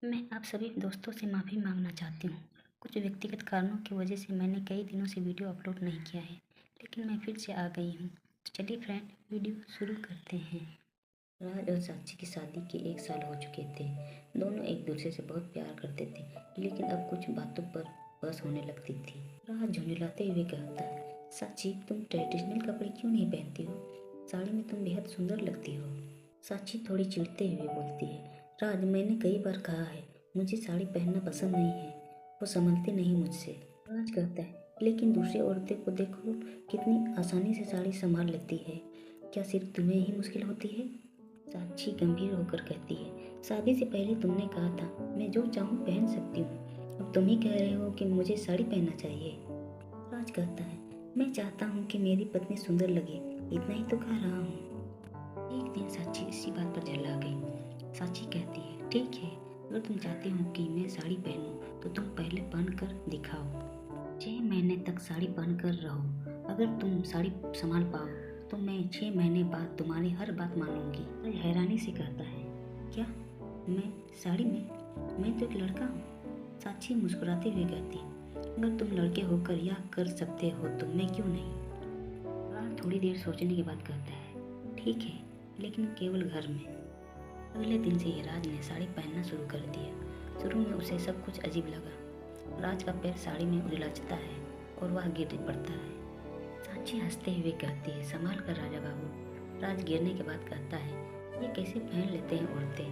मैं आप सभी दोस्तों से माफ़ी मांगना चाहती हूँ। कुछ व्यक्तिगत कारणों की वजह से मैंने कई दिनों से वीडियो अपलोड नहीं किया है, लेकिन मैं फिर से आ गई हूँ। तो चलिए फ्रेंड, वीडियो शुरू करते हैं। राज और साक्षी की शादी के 1 साल हो चुके थे। दोनों एक दूसरे से बहुत प्यार करते थे, लेकिन अब कुछ बातों पर बहस होने लगती थी। राज झुंझलाते हुए कहता, साक्षी तुम ट्रेडिशनल कपड़े क्यों नहीं पहनती हो? साड़ी में तुम बेहद सुंदर लगती हो। साक्षी थोड़ी चिढ़ते हुए बोलती है, राज मैंने कई बार कहा है मुझे साड़ी पहनना पसंद नहीं है। वो समझते नहीं मुझसे। राज कहता है, लेकिन दूसरी औरतें को देखो कितनी आसानी से साड़ी संभाल लेती है, क्या सिर्फ तुम्हें ही मुश्किल होती है? साक्षी गंभीर होकर कहती है, शादी से पहले तुमने कहा था मैं जो चाहूँ पहन सकती हूँ, अब तुम ही कह रहे हो कि मुझे साड़ी पहनना चाहिए। राज कहता है, मैं चाहता हूँ कि मेरी पत्नी सुंदर लगे, इतना ही तो कह रहा हूँ। एक दिन साक्षी इसी बात पर झल्ला गई। साक्षी कहती है, ठीक है, अगर तुम चाहती हो कि मैं साड़ी पहनूं तो तुम पहले पहन कर दिखाओ। 6 महीने तक साड़ी पहन कर रहो, अगर तुम साड़ी संभाल पाओ तो मैं 6 महीने बाद तुम्हारी हर बात मानूंगी। राज हैरानी से कहता है, क्या मैं साड़ी में? मैं तो एक लड़का हूँ। साक्षी मुस्कुराते हुए कहती, अगर तुम लड़के होकर यह कर सकते हो तो मैं क्यों नहीं? राज थोड़ी देर सोचने के बाद कहता है, ठीक है, लेकिन केवल घर में। अगले दिन से ही राज ने साड़ी पहनना शुरू कर दिया। शुरू में उसे सब कुछ अजीब लगा। राज का पैर साड़ी में उलझता है और वह गिर पड़ता है। साक्षी हंसते हुए कहती है, संभाल कर राजा बाबू। राज गिरने के बाद कहता है, ये कैसे पहन लेते हैं औरतें।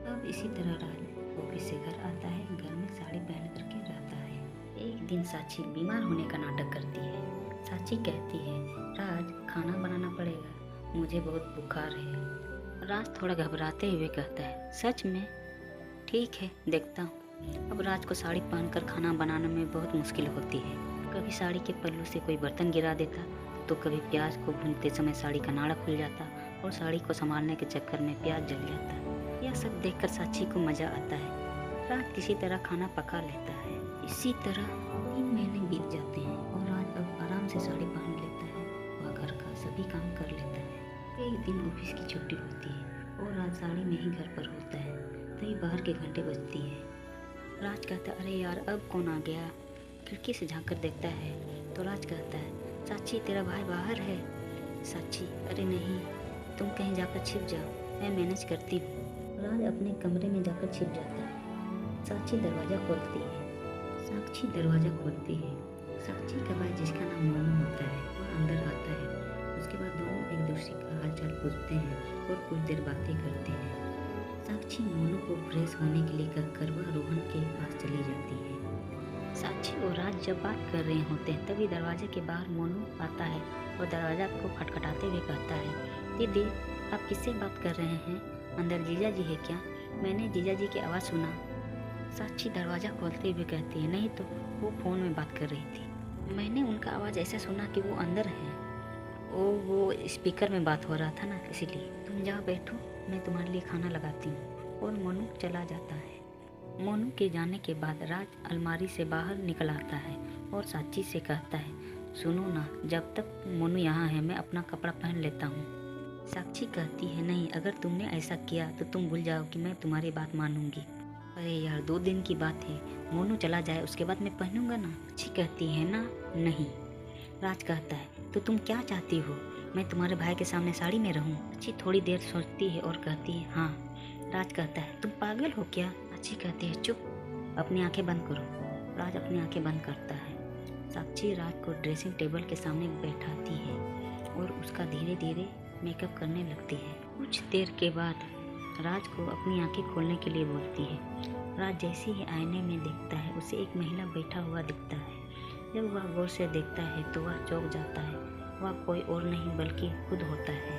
अब इसी तरह राज ऑफिस से घर आता है, घर में साड़ी पहन करके रहता है। एक दिन साक्षी बीमार होने का नाटक करती है। साक्षी कहती है, राज खाना बनाना पड़ेगा, मुझे बहुत बुखार है। राज थोड़ा घबराते हुए कहता है, सच में? ठीक है, देखता हूँ। अब राज को साड़ी पहनकर खाना बनाने में बहुत मुश्किल होती है। कभी साड़ी के पल्लू से कोई बर्तन गिरा देता, तो कभी प्याज को भूनते समय साड़ी का नाड़ा खुल जाता और साड़ी को संभालने के चक्कर में प्याज जल जाता। यह सब देखकर साक्षी को मजा आता है। राज किसी तरह खाना पका लेता है। इसी तरह 3 महीने बीत जाते हैं और राज अब आराम से साड़ी पहन लेता है। वह घर का सभी काम कर लेता है। एक दिन ऑफिस की छुट्टी होती है और राज साड़ी में ही घर पर होता है, तभी बाहर के घंटे बजती है। राज कहता, अरे यार अब कौन आ गया? खिड़की से झांक कर देखता है तो राज कहता है, साक्षी तेरा भाई बाहर है। साक्षी, अरे नहीं, तुम कहीं जाकर छिप जाओ, मैं मैनेज करती हूँ। राज अपने कमरे में जाकर छिप जाता है। साक्षी दरवाज़ा खोलती है। साक्षी दरवाज़ा खोलती है। साक्षी का भाई, जिसका नाम मोनू होता है, वह अंदर आता है। उसके बाद दोनों एक दूसरे का हालचाल पूछते हैं और कुछ देर बातें करते हैं। साक्षी मोनू को फ्रेश होने के लिए कहकर वह रोहन के पास चली जाती है। साक्षी और राज जब बात कर रहे होते हैं तभी दरवाजे के बाहर मोनू आता है और दरवाजा को खटखटाते हुए कहता है, दीदी आप किससे बात कर रहे हैं? अंदर जीजा जी है क्या? मैंने जीजा जी की आवाज़ सुना। साक्षी दरवाज़ा खोलते हुए कहती है, नहीं तो वो फ़ोन में बात कर रही थी। मैंने उनका आवाज़ ऐसा सुना कि वो अंदर है। वो स्पीकर में बात हो रहा था ना, इसीलिए। तुम जाओ बैठो, मैं तुम्हारे लिए खाना लगाती हूँ। और मोनू चला जाता है। मोनू के जाने के बाद राज अलमारी से बाहर निकल आता है और साक्षी से कहता है, सुनो ना, जब तक मोनू यहाँ है मैं अपना कपड़ा पहन लेता हूँ। साक्षी कहती है, नहीं, अगर तुमने ऐसा किया तो तुम भूल जाओ कि मैं तुम्हारी बात मानूंगी। अरे यार, 2 दिन की बात है, मोनू चला जाए उसके बाद मैं पहनूंगा ना। साक्षी कहती है ना, नहीं। राज कहता है, तो तुम क्या चाहती हो, मैं तुम्हारे भाई के सामने साड़ी में रहूं? साक्षी थोड़ी देर सोचती है और कहती है, हाँ। राज कहता है, तुम पागल हो क्या? साक्षी कहती है, चुप, अपनी आंखें बंद करो। राज अपनी आंखें बंद करता है। साक्षी राज को ड्रेसिंग टेबल के सामने बैठाती है और उसका धीरे धीरे मेकअप करने लगती है। कुछ देर के बाद राज को अपनी आंखें खोलने के लिए बोलती है। राज जैसे ही आईने में देखता है उसे एक महिला बैठा हुआ दिखता है। जब वह गौर से देखता है तो वह चौंक जाता है। वह कोई और नहीं बल्कि खुद होता है।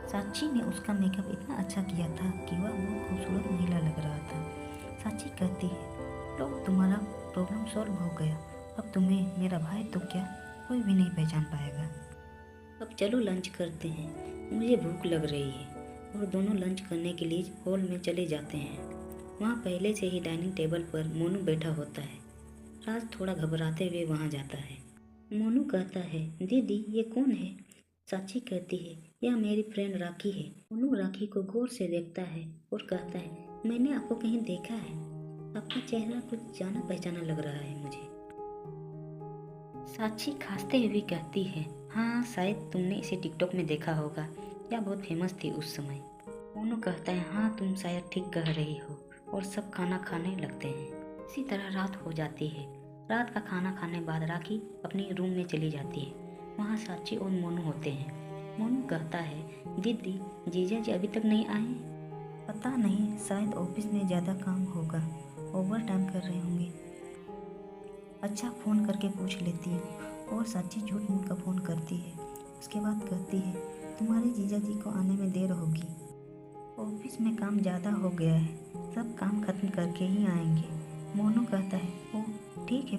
साक्षी ने उसका मेकअप इतना अच्छा किया था कि वह बहुत खूबसूरत महिला लग रहा था। साक्षी कहती है, लो, तुम्हारा प्रॉब्लम सॉल्व हो गया, अब तुम्हें मेरा भाई तो क्या कोई भी नहीं पहचान पाएगा। अब चलो लंच करते हैं, मुझे भूख लग रही है। और दोनों लंच करने के लिए हॉल में चले जाते हैं। वहाँ पहले से ही डाइनिंग टेबल पर मोनू बैठा होता है। राज थोड़ा घबराते हुए वहाँ जाता है। मोनू कहता है, दीदी ये कौन है? साक्षी कहती है, यह मेरी फ्रेंड राखी है। मोनू राखी को गौर से देखता है और कहता है, मैंने आपको कहीं देखा है, आपका चेहरा कुछ जाना पहचाना लग रहा है मुझे। साक्षी खांसते हुए कहती है, हाँ शायद तुमने इसे टिकटॉक में देखा होगा, या बहुत फेमस थी उस समय। मोनू कहता है, हाँ तुम शायद ठीक कह रही हो, और सब खाना खाने लगते हैं। इसी तरह रात हो जाती है। रात का खाना खाने बाद राखी अपने रूम में चली जाती है। वहाँ साक्षी और मोनू होते हैं। मोनू कहता है, दीदी जीजा जी अभी तक नहीं आए? पता नहीं, शायद ऑफिस में ज़्यादा काम होगा, ओवर टाइम कर रहे होंगे। अच्छा फ़ोन करके पूछ लेती हूँ। और साक्षी झूठ मूठ का फ़ोन करती है। उसके बाद कहती है, तुम्हारे जीजा जी को आने में देर होगी, ऑफिस में काम ज़्यादा हो गया है, सब काम खत्म करके ही आएंगे। मोनू कहता है, ओह ठीक है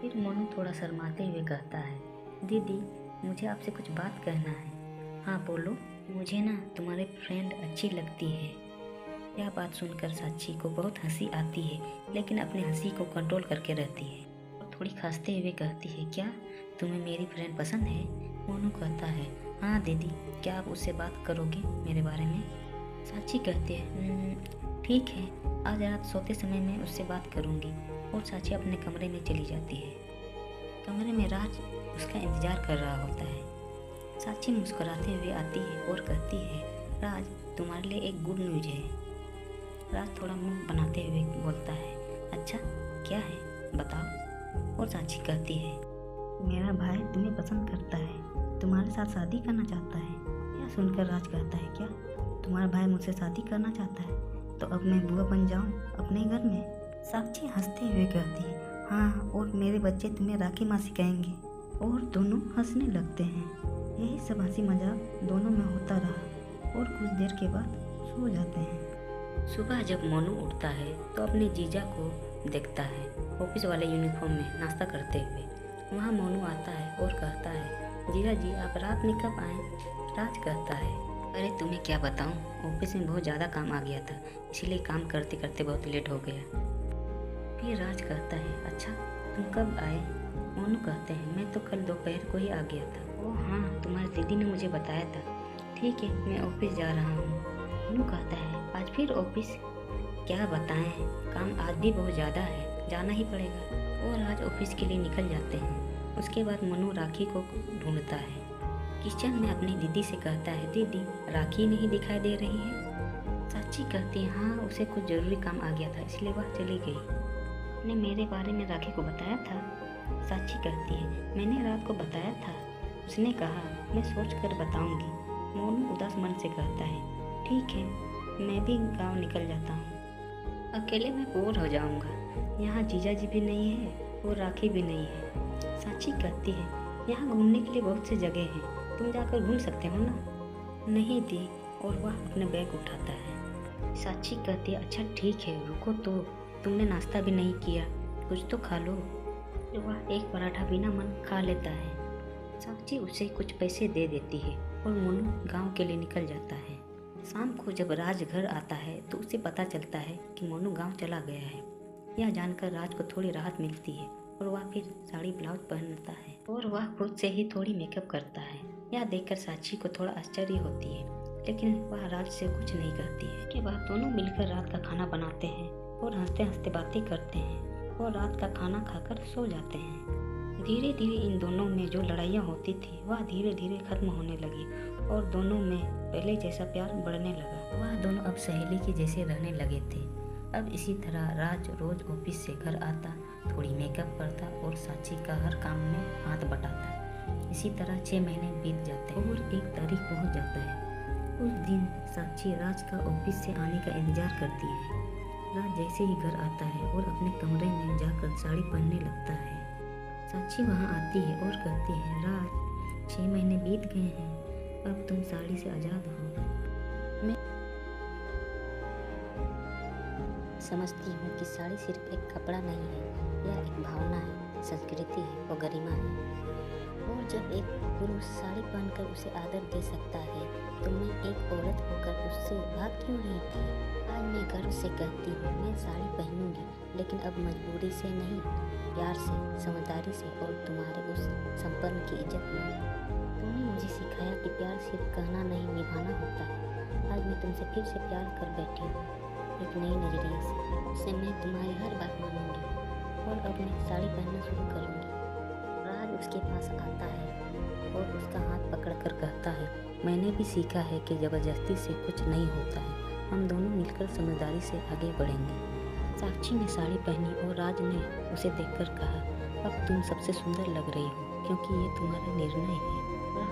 फिर मोनू थोड़ा शर्माते हुए कहता है, दीदी मुझे आपसे कुछ बात कहना है। हाँ बोलो। मुझे ना तुम्हारे फ्रेंड अच्छी लगती है। यह बात सुनकर साक्षी को बहुत हंसी आती है, लेकिन अपनी हंसी को कंट्रोल करके रहती है और थोड़ी खांसते हुए कहती है, क्या तुम्हें मेरी फ्रेंड पसंद है? मोनू कहता है, हाँ दीदी, क्या आप उससे बात करोगे मेरे बारे में? साक्षी कहती है, ठीक है, आज रात सोते समय मैं उससे बात करूँगी। और साक्षी अपने कमरे में चली जाती है। कमरे में राज उसका इंतजार कर रहा होता है। साक्षी मुस्कुराते हुए आती है और कहती है, राज तुम्हारे लिए एक गुड न्यूज़ है। राज थोड़ा मुंह बनाते हुए बोलता है, अच्छा क्या है बताओ। और साक्षी कहती है, मेरा भाई तुम्हें पसंद करता है, तुम्हारे साथ शादी करना चाहता है। यह सुनकर राज कहता है, क्या तुम्हारा भाई मुझसे शादी करना चाहता है? तो अब मैं बुआ बन जाऊं अपने घर में? साक्षी हंसते हुए कहती है, हाँ, और मेरे बच्चे तुम्हें राखी मासी कहेंगे। और दोनों हंसने लगते हैं। यही सब हंसी मजाक दोनों में होता रहा और कुछ देर के बाद सो जाते हैं। सुबह जब मोनू उठता है तो अपने जीजा को देखता है ऑफिस वाले यूनिफॉर्म में नाश्ता करते हुए। वहाँ मोनू आता है और कहता है, जीजा जी आप रात में कब आए? राज कहता है, अरे तुम्हें क्या बताऊँ, ऑफिस में बहुत ज़्यादा काम आ गया था, इसीलिए काम करते करते बहुत लेट हो गया। फिर राज कहता है, अच्छा तुम कब आए? मोनू कहते हैं, मैं तो कल दोपहर को ही आ गया था। ओह हाँ, तुम्हारी दीदी ने मुझे बताया था। ठीक है, मैं ऑफिस जा रहा हूँ। मोनू कहता है, आज फिर ऑफिस? क्या बताएं, काम आज भी बहुत ज़्यादा है, जाना ही पड़ेगा। और आज ऑफिस के लिए निकल जाते हैं। उसके बाद मोनू राखी को ढूंढता है। किचन में अपनी दीदी से कहता है, दीदी राखी नहीं दिखाई दे रही है? साक्षी कहती है, हाँ उसे कुछ ज़रूरी काम आ गया था इसलिए वह चली गई। ने मेरे बारे में राखी को बताया था? साक्षी कहती है, मैंने रात को बताया था, उसने कहा मैं सोच कर बताऊंगी। मोनू उदास मन से कहता है, ठीक है, मैं भी गांव निकल जाता हूँ, अकेले मैं बोर हो जाऊंगा। यहाँ जीजा जी भी नहीं है और राखी भी नहीं है। साक्षी कहती है, यहाँ घूमने के लिए बहुत सी जगह हैं, तुम जाकर घूम सकते हो ना? नहीं दी। और वह अपने बैग उठाता है। साक्षी कहती है, अच्छा ठीक है, रुको तो, तुमने नाश्ता भी नहीं किया, कुछ तो खा लो। वह एक पराठा बिना मन खा लेता है। साक्षी उसे कुछ पैसे दे देती है और मोनू गांव के लिए निकल जाता है। शाम को जब राज घर आता है तो उसे पता चलता है कि मोनू गांव चला गया है। यह जानकर राज को थोड़ी राहत मिलती है और वह फिर साड़ी ब्लाउज पहनता है और वह खुद से ही थोड़ी मेकअप करता है। यह देखकर साक्षी को थोड़ा आश्चर्य होती है, लेकिन वह राज से कुछ नहीं कहती है। उसके बाद दोनों मिलकर रात का खाना बनाते हैं और हंसते हंसते बातें करते हैं और रात का खाना खाकर सो जाते हैं। धीरे धीरे इन दोनों में जो लड़ाइयाँ होती थी वह धीरे धीरे खत्म होने लगी और दोनों में पहले जैसा प्यार बढ़ने लगा। वह दोनों अब सहेली के जैसे रहने लगे थे। अब इसी तरह राज रोज ऑफिस से घर आता, थोड़ी मेकअप करता और साक्षी का हर काम में हाथ बटाता। इसी तरह 6 महीने बीत जाते और एक तारीख पहुंच जाता है। उस दिन साक्षी राज का ऑफिस से आने का इंतजार करती है। राज जैसे ही घर आता है और अपने कमरे में जाकर साड़ी पहनने लगता है। साक्षी वहाँ आती है और कहती है, राज 6 महीने बीत गए हैं, अब तुम साड़ी से आज़ाद हो। मैं समझती हूँ कि साड़ी सिर्फ एक कपड़ा नहीं है, यह एक भावना है, संस्कृति है और गरिमा है। और जब एक पुरुष साड़ी पहनकर उसे आदर दे सकता है तो मैं एक औरत होकर उससे बात क्यों नहीं की? आज मैं गर्व से कहती हूँ, मैं साड़ी पहनूंगी, लेकिन अब मजबूरी से नहीं, प्यार से, समझदारी से और तुम्हारे उस संपन्न की इज्जत में। तुमने मुझे सिखाया कि प्यार सिर्फ कहना नहीं, निभाना होता है। आज मैं तुमसे फिर से प्यार कर बैठी हूँ एक नई नजरिए से। उससे मैं तुम्हारी हर बात मानूंगी और अब मैं साड़ी पहनना शुरू करूंगी। राज उसके पास आता है और उसका हाथ पकड़कर कहता है, मैंने भी सीखा है कि ज़बरदस्ती से कुछ नहीं होता है। हम दोनों मिलकर समझदारी से आगे बढ़ेंगे। साक्षी ने साड़ी पहनी और राज ने उसे देखकर कहा, अब तुम सबसे सुंदर लग रही हो क्योंकि ये तुम्हारा निर्णय है।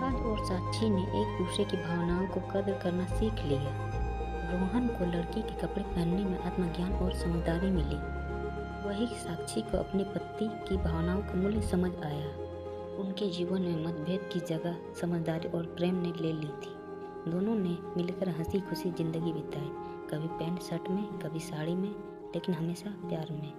राज और साक्षी ने एक दूसरे की भावनाओं को कदर करना सीख लिया। रोहन को लड़की के कपड़े पहनने में आत्मज्ञान और समझदारी मिली। वही साक्षी को अपने पति की भावनाओं का मूल्य समझ आया। उनके जीवन में मतभेद की जगह समझदारी और प्रेम ने ले ली थी। दोनों ने मिलकर हंसी खुशी जिंदगी बिताई, कभी पैंट शर्ट में, कभी साड़ी में, लेकिन हमेशा प्यार में।